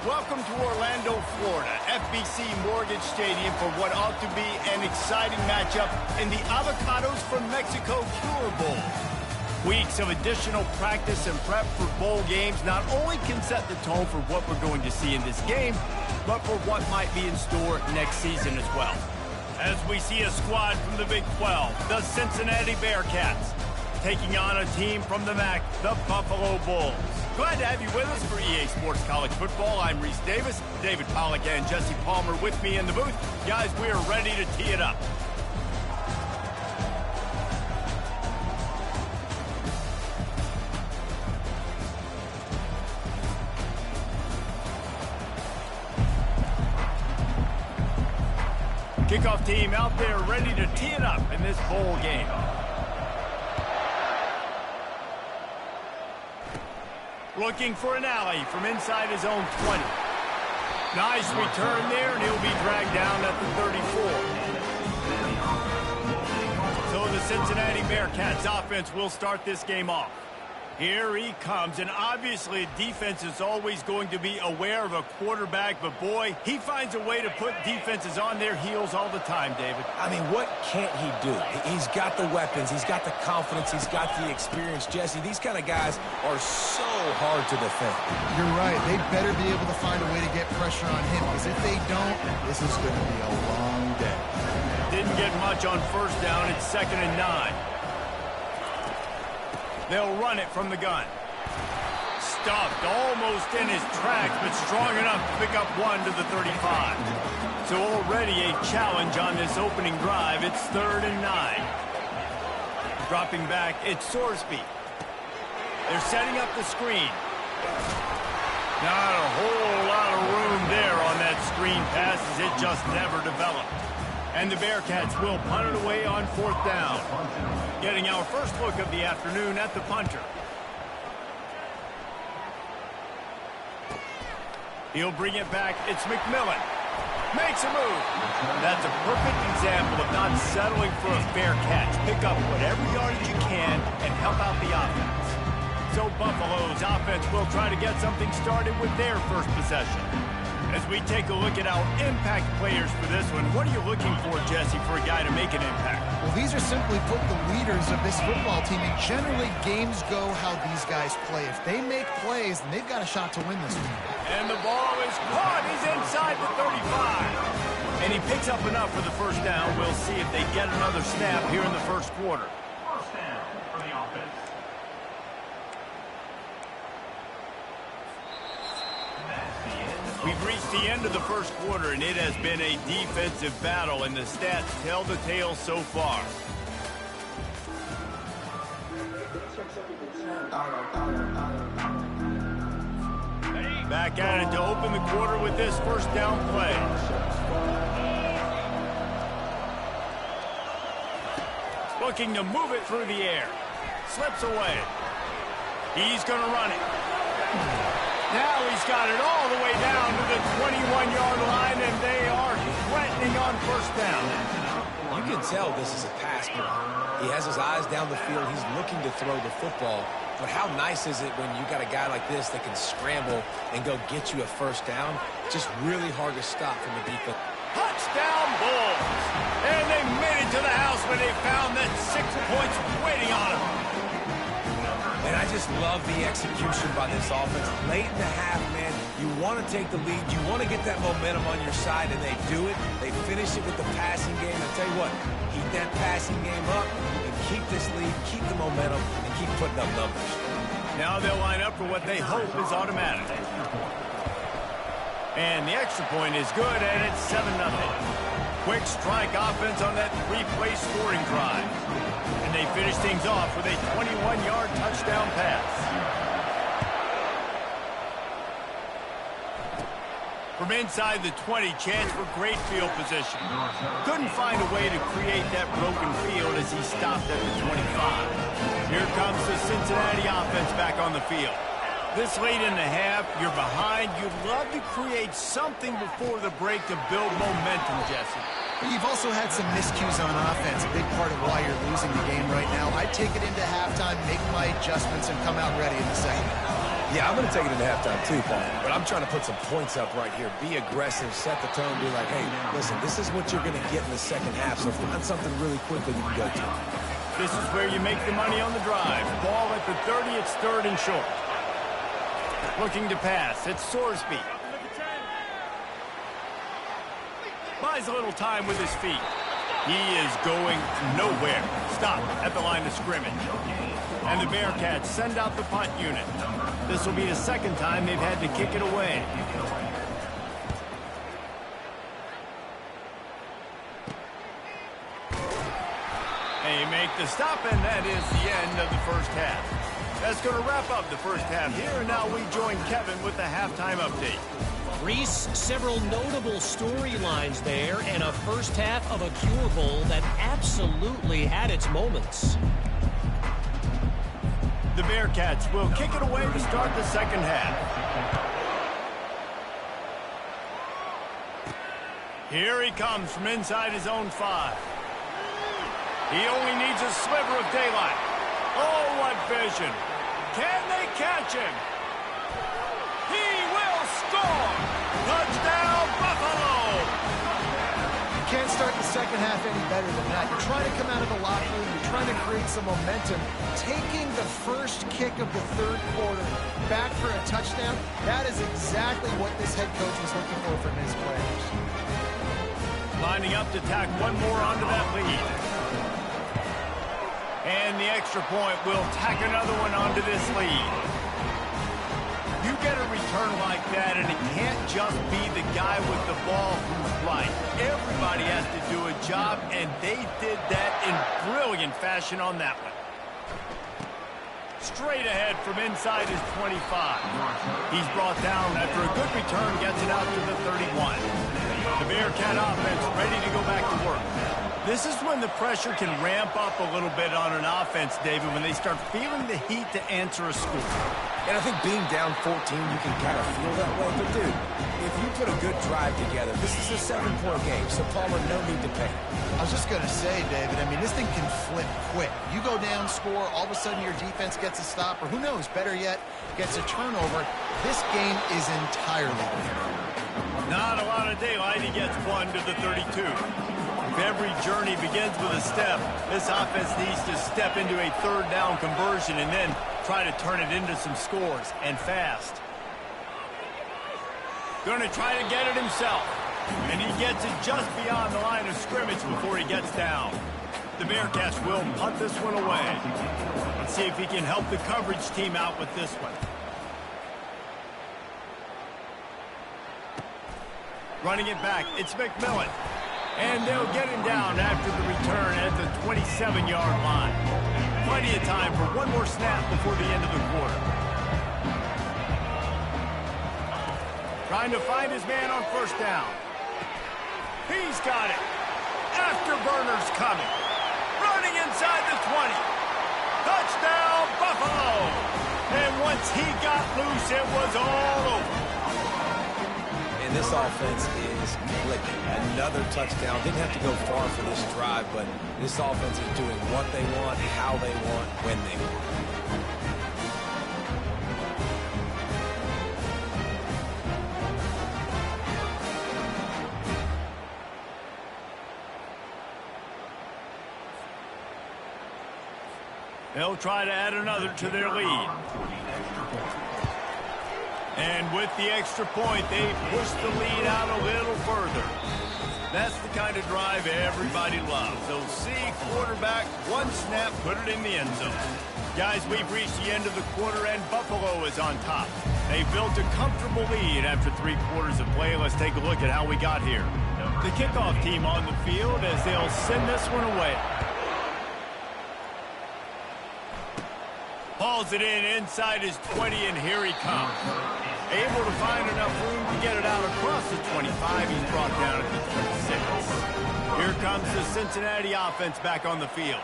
Welcome to Orlando, Florida, FBC Mortgage Stadium for what ought to be an exciting matchup in the Avocados from Mexico Cure Bowl. Weeks of additional practice and prep for bowl games not only can set the tone for what we're going to see in this game, but for what might be in store next season as well. As we see a squad from the Big 12, the Cincinnati Bearcats, taking on a team from the MAC, the Buffalo Bulls. Glad to have you with us for EA Sports College Football. I'm Reese Davis, David Pollack and Jesse Palmer with me in the booth. Guys, we are ready to tee it up. Kickoff team out there ready to tee it up in this bowl game. Looking for an alley from inside his own 20. Nice return there, and he'll be dragged down at the 34. So the Cincinnati Bearcats offense will start this game off. Here he comes, and obviously defense is always going to be aware of a quarterback, but boy, he finds a way to put defenses on their heels all the time, David. I mean, what can't he do? He's got the weapons, he's got the confidence, he's got the experience. Jesse, these kind of guys are so hard to defend. You're right. They better be able to find a way to get pressure on him, because if they don't, this is going to be a long day. Didn't get much on first down. It's 2nd and 9. They'll run it from the gun. Stuffed almost in his tracks, but strong enough to pick up one to the 35. So already a challenge on this opening drive. It's 3rd and 9. Dropping back, it's Sorsby. They're setting up the screen. Not a whole lot of room there on that screen pass, as it just never developed. And the Bearcats will punt it away on 4th down. Getting our first look of the afternoon at the punter. He'll bring it back. It's McMillan. Makes a move. That's a perfect example of not settling for a fair catch. Pick up whatever yardage you can and help out the offense. So Buffalo's offense will try to get something started with their first possession. As we take a look at our impact players for this one, what are you looking for, Jesse, for a guy to make an impact? Well, these are simply put the leaders of this football team, and generally games go how these guys play. If they make plays, then they've got a shot to win this one. And the ball is caught. He's inside the 35. And he picks up enough for the first down. We'll see if they get another snap here in the first quarter. First down for the offense. We've reached the end of the first quarter, and it has been a defensive battle, and the stats tell the tale so far. Back at it to open the quarter with this first down play. Looking to move it through the air. Slips away. He's going to run it. Now he's got it all the way down to the 21-yard line, and they are threatening on first down. You can tell this is a pass play. He has his eyes down the field. He's looking to throw the football. But how nice is it when you got a guy like this that can scramble and go get you a first down? Just really hard to stop from the defense. Touchdown Bulls! And they made it to the house when they found that 6 points waiting on them. And I just love the execution by this offense. Late in the half, man, you want to take the lead. You want to get that momentum on your side, and they do it. They finish it with the passing game. I tell you what, keep that passing game up and keep this lead, keep the momentum, and keep putting up numbers. Now they'll line up for what they hope is automatic. And the extra point is good, and it's 7-0. Quick strike offense on that 3-play scoring drive. And they finish things off with a 21-yard touchdown pass. From inside the 20, chance for great field position. Couldn't find a way to create that broken field as he stopped at the 25. Here comes the Cincinnati offense back on the field. This late in the half, you're behind. You'd love to create something before the break to build momentum, Jesse. You've also had some miscues on offense, a big part of why you're losing the game right now. I'd take it into halftime, make my adjustments, and come out ready in the second half. Yeah, I'm going to take it into halftime too, Paul. But I'm trying to put some points up right here. Be aggressive, set the tone, be like, hey, listen, this is what you're going to get in the second half, so find something really quickly you can go to. This is where you make the money on the drive. Ball at the 30, it's 3rd and short. Looking to pass, it's Sorsby. Buys a little time with his feet. He is going nowhere. Stop at the line of scrimmage. And the Bearcats send out the punt unit. This will be the second time they've had to kick it away. They make the stop, and that is the end of the first half. That's going to wrap up the first half here, and now we join Kevin with the halftime update. Reese, several notable storylines there, and a first half of a Cure Bowl that absolutely had its moments. The Bearcats will kick it away to start the second half. Here he comes from inside his own 5. He only needs a sliver of daylight. Oh, what vision. Can they catch him? He will score! Touchdown, Buffalo! You can't start the second half any better than that. You're trying to come out of the locker room. You're trying to create some momentum. Taking the first kick of the third quarter back for a touchdown, that is exactly what this head coach was looking for from his players. Lining up to tack one more onto that lead. And the extra point will tack another one onto this lead. You get a return like that, and it can't just be the guy with the ball who's right. Everybody has to do a job, and they did that in brilliant fashion on that one. Straight ahead from inside his 25. He's brought down after a good return, gets it out to the 31. The Bearcat offense ready to go back to work. This is when the pressure can ramp up a little bit on an offense, David, when they start feeling the heat to answer a score. And I think being down 14, you can kind of feel that way. But, dude, if you put a good drive together, this is a 7-point game, so Palmer, no need to panic. I was just going to say, David, I mean, this thing can flip quick. You go down, score, all of a sudden your defense gets a stop, or who knows, better yet, gets a turnover. This game is entirely different. Not a lot of daylight. He gets one to the 32. If every journey begins with a step, this offense needs to step into a third down conversion and then try to turn it into some scores, and fast. Going to try to get it himself. And he gets it just beyond the line of scrimmage before he gets down. The Bearcats will punt this one away. Let's see if he can help the coverage team out with this one. Running it back, it's McMillan. And they'll get him down after the return at the 27-yard line. Plenty of time for one more snap before the end of the quarter. Trying to find his man on first down. He's got it. Afterburner's coming. Running inside the 20. Touchdown, Buffalo! And once he got loose, it was all over. And this offense is clicking. Another touchdown. Didn't have to go far for this drive, but this offense is doing what they want, how they want, when they want. They'll try to add another to their lead. And with the extra point, they push the lead out a little further. That's the kind of drive everybody loves. They'll see quarterback, one snap, put it in the end zone. Guys, we've reached the end of the quarter, and Buffalo is on top. They built a comfortable lead after 3 quarters of play. Let's take a look at how we got here. The kickoff team on the field as they'll send this one away. Hauls it in inside his 20, and here he comes. Able to find enough room to get it out across the 25. He's brought down at the 26. Here comes the Cincinnati offense back on the field.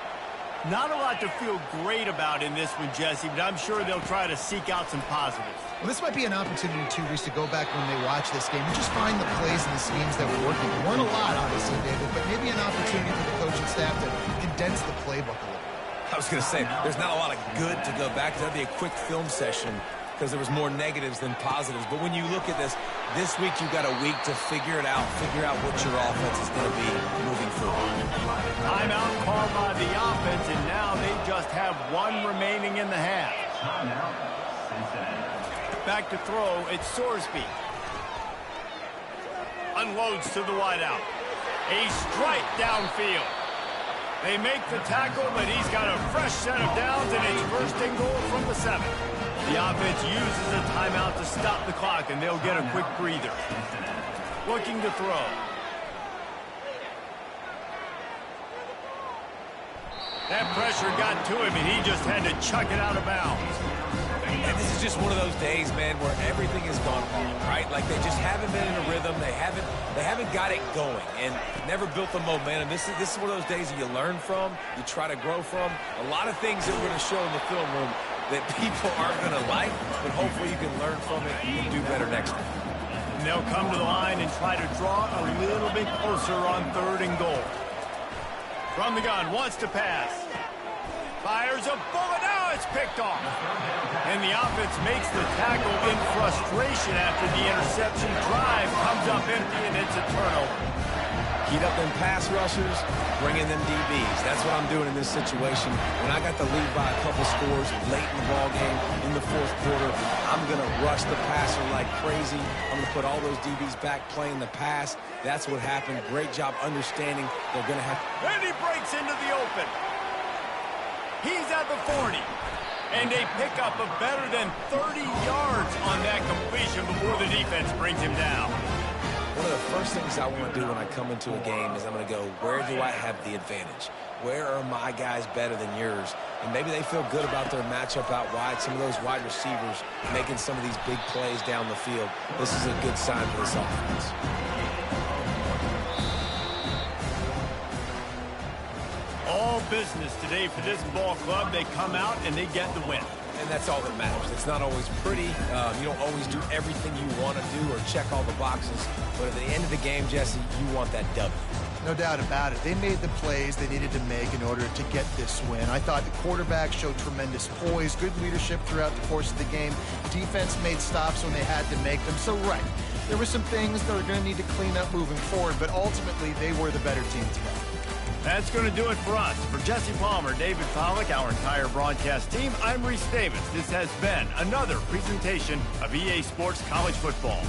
Not a lot to feel great about in this one, Jesse, but I'm sure they'll try to seek out some positives. Well, this might be an opportunity, too, Reese, to go back when they watch this game and just find the plays and the schemes that were working. There weren't a lot, obviously, David, but maybe an opportunity for the coaching staff to condense the playbook a little. I was going to say, there's not a lot of good to go back to. That'd be a quick film session because there was more negatives than positives. But when you look at this week you've got a week to figure it out, figure out what your offense is going to be moving forward. Timeout called by the offense, and now they just have one remaining in the half. Timeout, Cincinnati. Back to throw, it's Sorsby. Unloads to the wideout. A strike downfield. They make the tackle, but he's got a fresh set of downs, and it's first and goal from the 7. The offense uses a timeout to stop the clock, and they'll get a quick breather. Looking to throw. That pressure got to him, and he just had to chuck it out of bounds. And this is just one of those days, man, where everything has gone wrong, right? Like they just haven't been in a rhythm. They haven't got it going and never built the momentum. This is one of those days that you learn from, you try to grow from. A lot of things that we're going to show in the film room that people aren't going to like, but hopefully you can learn from it and do better next time. And they'll come to the line and try to draw a little bit closer on 3rd and goal. From the gun, wants to pass. Fires a bullet, now it's picked off. And the offense makes the tackle in frustration after the interception. Drive comes up empty, and it's a turnover. Heat up them pass rushers, bring in them DBs. That's what I'm doing in this situation. When I got the lead by a couple scores late in the ball game in the 4th quarter, I'm going to rush the passer like crazy. I'm going to put all those DBs back playing the pass. That's what happened. Great job understanding they're going to have. And he breaks into the open. He's at the 40. And they pick up a better than 30 yards on that completion before the defense brings him down. One of the first things I want to do when I come into a game is I'm going to go, where do I have the advantage? Where are my guys better than yours? And maybe they feel good about their matchup out wide, some of those wide receivers making some of these big plays down the field. This is a good sign for this offense. All business today for this ball club. They come out and they get the win. And that's all that matters. It's not always pretty. You don't always do everything you want to do or check all the boxes. But at the end of the game, Jesse, you want that W. No doubt about it. They made the plays they needed to make in order to get this win. I thought the quarterback showed tremendous poise, good leadership throughout the course of the game. Defense made stops when they had to make them. So, right, there were some things that are going to need to clean up moving forward, but ultimately they were the better team today. That's going to do it for us. For Jesse Palmer, David Pollack, our entire broadcast team, I'm Reese Davis. This has been another presentation of EA Sports College Football.